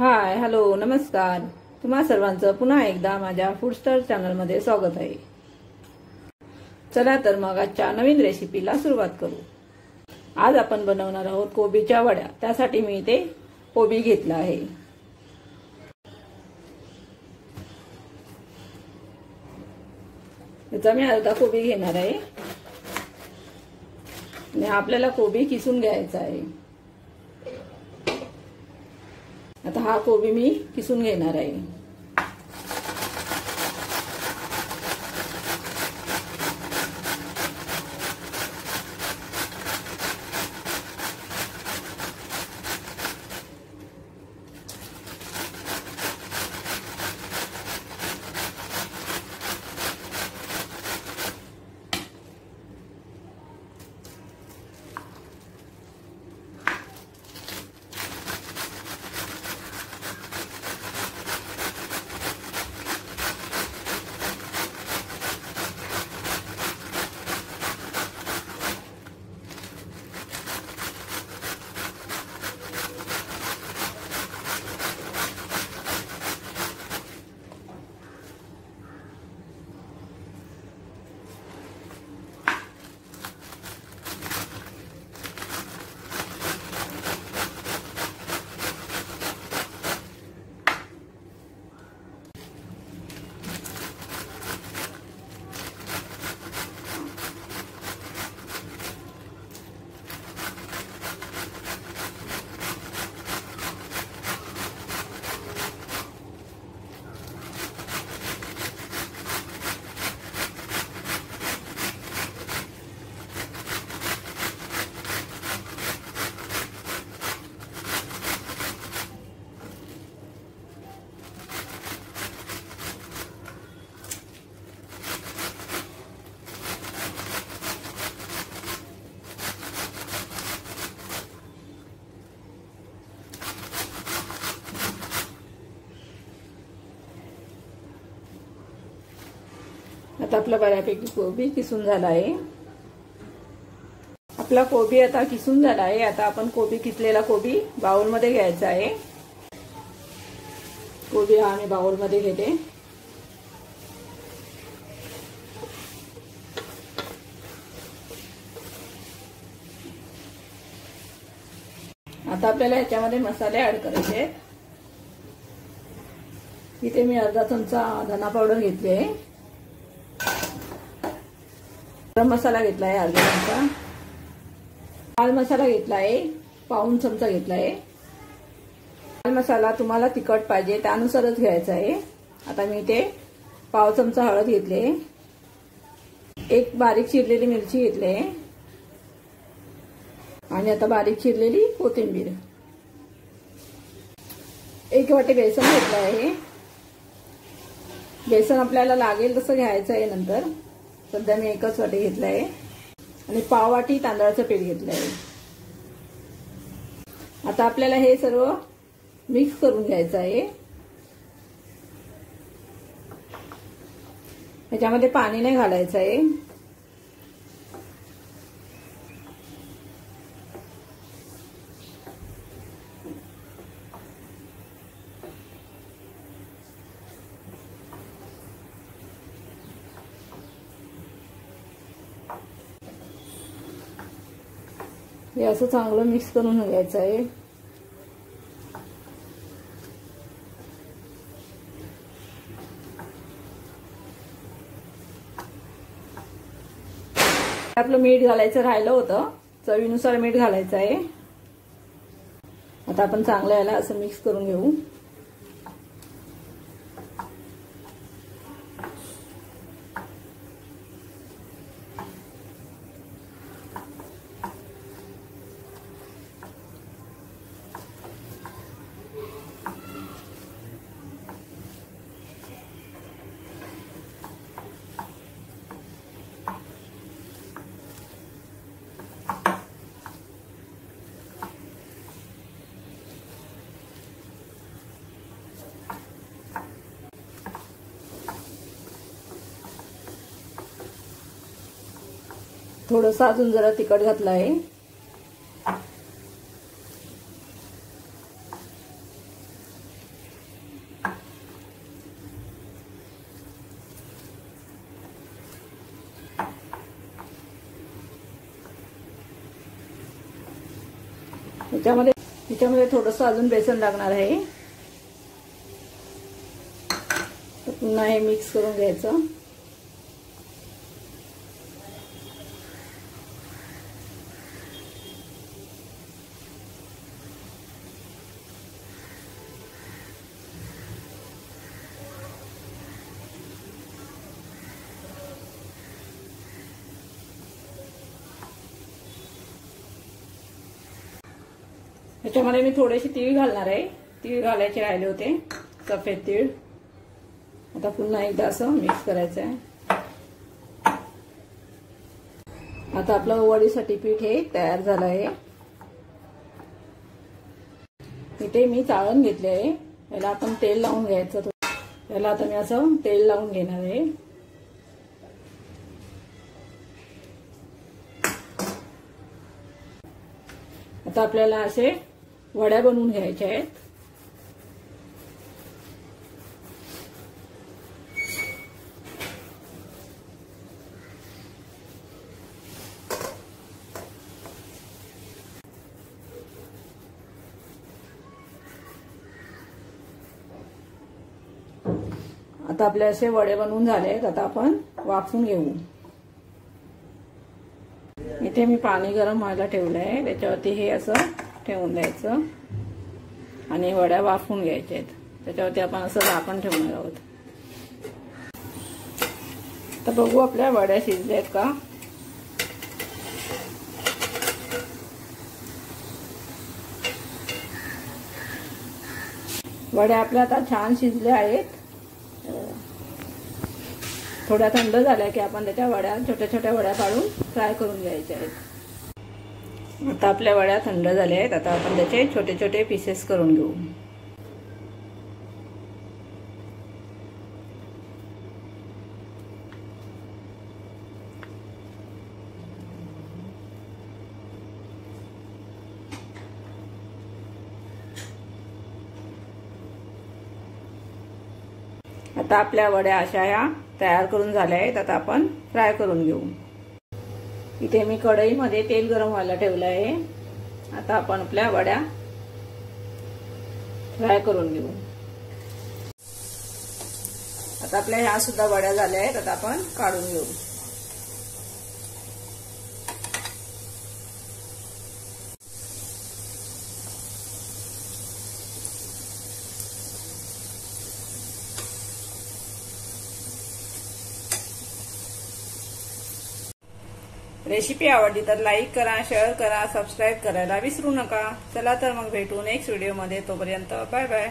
Hi hello नमस्कार। तुम्हा सर्वांचं पुन्हा एकदा माझ्या फूड स्टार चॅनलमध्ये स्वागत आहे। चला तर मग आजच्या नवीन रेसिपीला सुरुवात करू। आज आपण बनवणार आहोत कोबीच्या वड्या। त्यासाठी मी इथे कोबी घेतला आहे। याचा मी अर्धा कोबी घेणार आहे आणि आपल्याला कोबी किसून घ्यायचा आहे। आता हा कोबी मी किसून घेणार आहे। आता आपला बऱ्यापैकी कोबी किसून झाला आहे। आपला कोबी आता किसून झाला आहे। आता आपण कोबी किसलेला कोबी बाउल मध्ये घ्यायचा आहे। कोबी हा मी बाउल मध्ये घेते। आता आपल्याला याच्यामध्ये मसाले ऍड करायचे आहेत। इथे मी अर्धा चमचा धना पावडर घेतली आहे। गरम मसाला घेतला आहे अर्धा चमचा। लाल मसाला घेतला आहे पाऊण चमचा घेतला आहे। लाल मसाला तुम्हाला तिखट पाहिजे त्यानुसारच घ्यायचा आहे। आता मी इथे पाव चमचा हळद घेतली आहे। एक बारीक चिरलेली मिरची घेतली आहे आणि आता बारीक चिरलेली कोथिंबीर। एक वाटी बेसन घेतलं आहे। बेसन आपल्याला लागेल तसं घ्यायचं आहे नंतर। सध्या मी एकच वाटी घेतला आहे आणि पाव वाटी तांदळाचं पीठ घेतलं आहे। आता आपल्याला हे सर्व मिक्स करून घ्यायचं आहे। याच्यामध्ये पाणी नाही घालायचं आहे। हे असं चांगलं मिक्स करून घ्यायचं आहे। आपलं मीठ घालायचं राहिलं होतं। चवीनुसार मीठ घालायचं आहे। आता आपण चांगलं याला असं मिक्स करून घेऊ। थोडंसं अजून जरा तिखट घातलं आहे। ह्याच्यामध्ये थोडंसं अजून बेसन लागणार आहे. तर पुन्हा हे मिक्स करून घ्यायचं. ह्याच्यामध्ये मी थोडेसे तीळ घालणार आहे. तीळ घालायचे राहिले होते, सफेद तीळ. आता पुन्हा एकदा असं मिक्स करायचं आहे. आता आपलं वडीसाठी पीठ हे तयार झालं आहे. इथे मी चाळण घेतले आहे. याला आपण तेल लावून घ्यायचं. याला आता मी असं तेल लावून घेणार आहे. आता आपल्याला असे वड्या बनवून घ्यायच्या आहेत. आता आपले असे वडे बनवून झाले आहेत. आता आपण वाफवून घेऊ. इथे मी पाणी गरम व्हायला ठेवलं आहे. त्याच्यावरती हे असं ठेवून द्यायचं आणि वड्या वाफवून घ्यायच्या आहेत. त्याच्यावरती आपण असं झाकण ठेवणार आहोत. तर बघू आपल्या वड्या शिजल्या आहेत का. वड्या आपल्या आता छान शिजल्या आहेत. थोड्या थंड झाल्या की आपण त्याच्या वड्या छोट्या छोट्या वड्या काढून फ्राय करून घ्यायच्या आहेत. आता आपल्या वड्या थंड झाल्या आहेत. आता आपण त्याचे छोटे छोटे पीसेस करून घेऊ. आता आपल्या वड्या अशा या तयार करून झाल्या आहेत. आता आपण फ्राय करून घेऊ. इथे मी कढईमध्ये तेल गरम व्हायला ठेवलं आहे. आता आपण आपल्या वड्या फ्राय करून घेऊ. आता आपल्या ह्या सुद्धा वड्या झाल्या आहेत. आता आपण काढून घेऊ. रेसिपी आवडली तर लाईक करा, शेअर करा, सबस्क्राईब करायला विसरू नका. चला तर मग भेटू नेक्स्ट व्हिडिओमध्ये. तोपर्यंत बाय बाय.